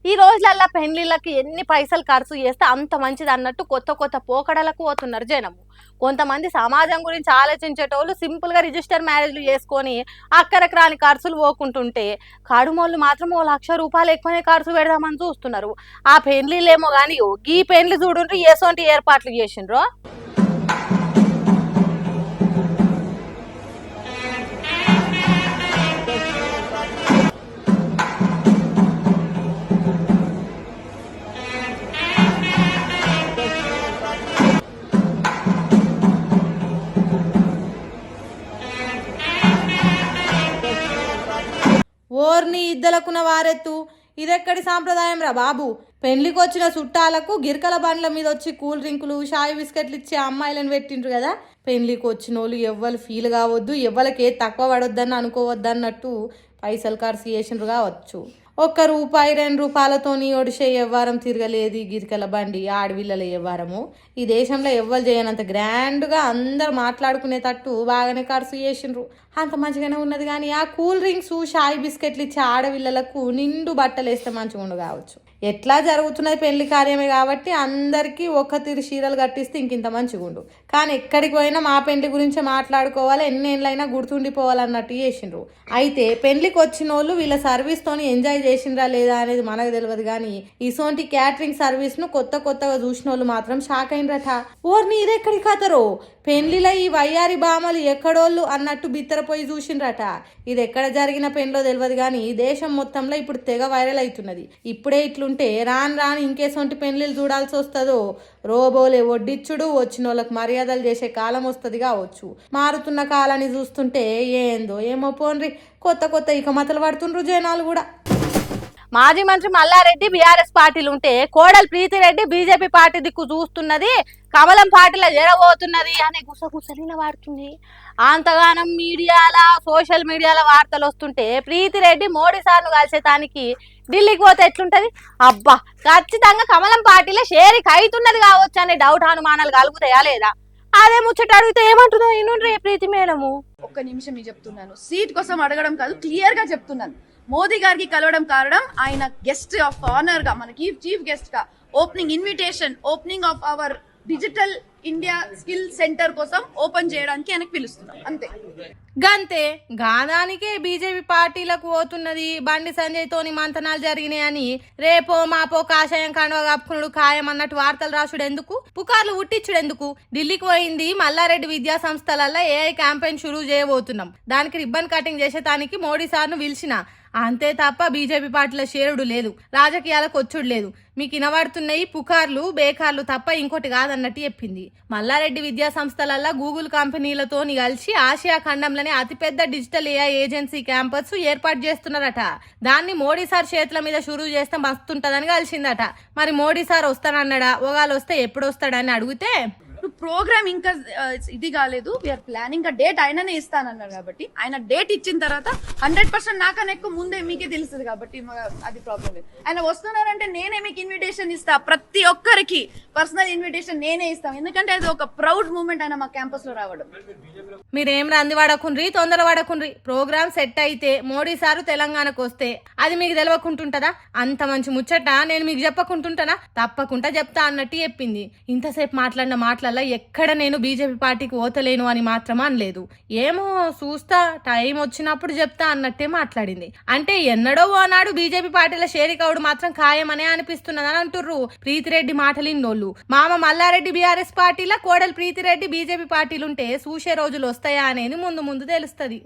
ఈ రోజులల్లా పెళ్లిళ్ళకి ఎన్ని పైసలు ఖర్చు చేస్తే అంత మంచిది అన్నట్టు కొత్త కొత్త పోకడలకు పోతున్నారు జనము. కొంతమంది సమాజం గురించి ఆలోచించేటోళ్ళు సింపుల్ గా రిజిస్టర్ మ్యారేజ్లు చేసుకొని అక్కడికి రాని ఖర్చులు పోకుంటుంటే కడుమోళ్ళు మాత్రం ₹1,00,000 ఎక్కువనే ఖర్చు పెడదామని చూస్తున్నారు. ఆ పెళ్లిళ్ళేమో కానీ ఈ పెళ్లి చూడుండ్రు ఎసొంటి ఏర్పాట్లు చేసిండ్రో. ఓర్ని ఇద్దలకున్న వారెత్తు, ఇదెక్కడి సాంప్రదాయం రా బాబు. పెళ్లికొచ్చిన చుట్టాలకు గిరికల బండ్ల మీద వచ్చి కూల్ డ్రింకులు షాయి బిస్కెట్లు ఇచ్చే అమ్మాయిలను పెట్టిండ్రు కదా. పెళ్లికి వచ్చిన వాళ్ళు ఎవ్వరు ఫీల్ కావద్దు, ఎవ్వరికి తక్కువ పడొద్దని అనుకోవద్దన్నట్టు పైసలు ఖర్చు చేసిండ్రు కావచ్చు. ₹1 ₹2తోని ఒడిసే వ్యవహారం తిరగలేదు గిరికల బండి ఆడవిల్లల వ్యవహారము. ఈ దేశంలో ఎవ్వరు చేయనంత గ్రాండ్గా అందరు మాట్లాడుకునేటట్టు బాగానే ఖర్చు చేసిండ్రు. అంత మంచిగానే ఉన్నది. కానీ ఆ కూల్ డ్రింక్స్ షాయి బిస్కెట్లు ఇచ్చే ఆడవిల్లలకు నిండు బట్టలు వేస్తే మంచిగా ఉండు కావచ్చు. ఎట్లా జరుగుతున్నది పెళ్లి కార్యమే కాబట్టి అందరికీ ఒక్క తీరు చీరలు కట్టిస్తే ఇంకింత మంచిగా ఉండు. కానీ ఎక్కడికి పోయినా మా పెళ్లి గురించి మాట్లాడుకోవాలి, ఎన్నేళ్ళైనా గుర్తుండిపోవాలన్నట్టు చేసిండ్రు. అయితే పెళ్లికి వచ్చిన వాళ్ళు వీళ్ళ సర్వీస్తోని ఎంజాయ్ చేసిండ్రా లేదా అనేది మనకు తెలియదు. కానీ ఇసోంటి క్యాటరింగ్ సర్వీస్ను కొత్తగా చూసిన వాళ్ళు మాత్రం షాక్ అయినరట. ఓర్ని ఇదెక్కడి కథరో, పెళ్లిలో ఈ వయ్యారి బామలు ఎక్కడోళ్ళు అన్నట్టు బిత్తరపోయి చూసిండ్రట. ఇది ఎక్కడ జరిగిన పెళ్లిలో తెలియదు. కానీ దేశం మొత్తంలో ఇప్పుడు తెగ వైరల్ అవుతున్నది. ఇప్పుడే ఇట్లుంటే రాను ఇంకేసొంటి పెళ్లిళ్ళు చూడాల్సి వస్తుందో. రోబోలే వడ్డిచ్చుడు, వచ్చిన వాళ్ళకి మర్యాదలు చేసే కాలం వస్తుంది కావచ్చు. మారుతున్న కాలాన్ని చూస్తుంటే ఏందో ఏమో పోన్రి, కొత్త ఇక మతలు పడుతుండ్రు జనాలు కూడా. మాజీ మంత్రి మల్లారెడ్డి బీఆర్ఎస్ పార్టీలు ఉంటే కోడలు ప్రీతిరెడ్డి బీజేపీ పార్టీ దిక్కు చూస్తున్నది, కమలం పార్టీలో చేరబోతున్నది అనే గుసగుసలిన వాడుతుంది. అంతగానం సోషల్ మీడియాల వార్తలు వస్తుంటే ప్రీతిరెడ్డి మోడీ సార్ను కలిసేదానికి ఢిల్లీకి పోతే ఎట్లుంటది? అబ్బా, ఖచ్చితంగా కమలం పార్టీలో షేరికి అవుతున్నది కావచ్చు అనే డౌట్ అనుమానాలు కలుగుతాయా లేదా? అదే ముచ్చట అడిగితే ఏమంటుందో ఇనుండ్రి ప్రీతి మేడము. ఒక్క నిమిషం మీకు చెప్తున్నాను, సీట్ కోసం అడగడం కాదు, క్లియర్ గా చెప్తున్నాను. మోదీ గారికి కలవడం కారణం ఆయన గెస్ట్ ఆఫ్ ఆనర్ గా, మనకి చీఫ్ గెస్ట్ గా opening of our digital India skill centre కోసం ఓపెన్ చేయడానికి ఆయనకు పిలుస్తున్నాం, అంతే. గంతే, గానానికే బీజేపీ పార్టీలకు పోతున్నది. బండి సంజయ్ తోని మంతనాలు జరిగినాయని రేపో మాపో కాషాయం కండువా కప్పుకునుడు ఖాయం అన్నట్టు వార్తలు రాసుడు ఎందుకు, పుకార్లు ఉట్టించుడు ఎందుకు? ఢిల్లీకి పోయింది మల్లారెడ్డి విద్యా సంస్థలలో ఏఐ క్యాంపెయిన్ షురూ చేయబోతున్నాం, దానికి రిబ్బన్ కటింగ్ చేసేదానికి మోడీ సార్ను పిలిచిన, అంతే తప్ప బీజేపీ పార్టీలో షేరుడు లేదు, రాజకీయాలకు వచ్చుడు లేదు. మీకు ఇనబడుతున్నాయి పుకార్లు బేకార్లు తప్ప ఇంకోటి కాదన్నట్టు చెప్పింది. మల్లారెడ్డి విద్యా సంస్థలల్లో గూగుల్ కంపెనీలతో కలిసి ఆసియా ఖండంలోనే అతిపెద్ద డిజిటల్ ఏఐ ఏజెన్సీ క్యాంపస్ ఏర్పాటు చేస్తున్నారట. దాన్ని మోడీ సార్ చేతుల మీద షురూ చేస్తే మస్తుంటదని కలిసిందట. మరి మోడీ సార్ వస్తానన్నాడా? ఒకవేళ వస్తే ఎప్పుడు వస్తాడని అడిగితే ప్రోగ్రామ్ ఇంకా ఇది కాలేదు, వీఆర్ ప్లానింగ్ డేట్ ఆయననే ఇస్తానన్నారు. కాబట్టి ఆయన డేట్ ఇచ్చిన తర్వాత 100% నాకన్నా ఎక్కువ ముందే మీకే తెలుస్తుంది కాబట్టి అది ప్రాబ్లం లేదు. ఆయన వస్తున్నారంటే నేనే మీకు ఇన్విటేషన్ ఇస్తా, ప్రతి ఒక్కరికి పర్సనల్ ఇన్విటేషన్ నేనే ఇస్తాం. ఎందుకంటే అది ఒక ప్రౌడ్ మూమెంట్ ఆయన మా క్యాంపస్ లో రావడం. మీరేం రంది పడకుండ్రి, తొందర పడకుండ్రి. ప్రోగ్రామ్ సెట్ అయితే మోడీ సారు తెలంగాణకు వస్తే అది మీకు తెలియకుంటుంటదా? అంత మంచి ముచ్చట నేను మీకు చెప్పకుంటుంటానా? తప్పకుండా చెప్తా అన్నట్టు చెప్పింది. ఇంతసేపు మాట్లాడిన మాటలలో ఎక్కడ నేను బీజేపీ పార్టీకి ఓతలేను అని మాత్రం అనలేదు. ఏమో చూస్తా, టైం వచ్చినప్పుడు చెప్తా అన్నట్టే మాట్లాడింది. అంటే ఎన్నడో ఆనాడు బీజేపీ పార్టీలో షేరికవుడు మాత్రం ఖాయమనే అనిపిస్తున్నదని అంటుర్రు ప్రీతిరెడ్డి మాటలిన్నోళ్ళు. మామ మల్లారెడ్డి బీఆర్ఎస్ పార్టీలో, కోడలు ప్రీతిరెడ్డి బీజేపీ పార్టీలుంటే చూసే రోజులు వస్తాయా అనేది ముందు తెలుస్తుంది.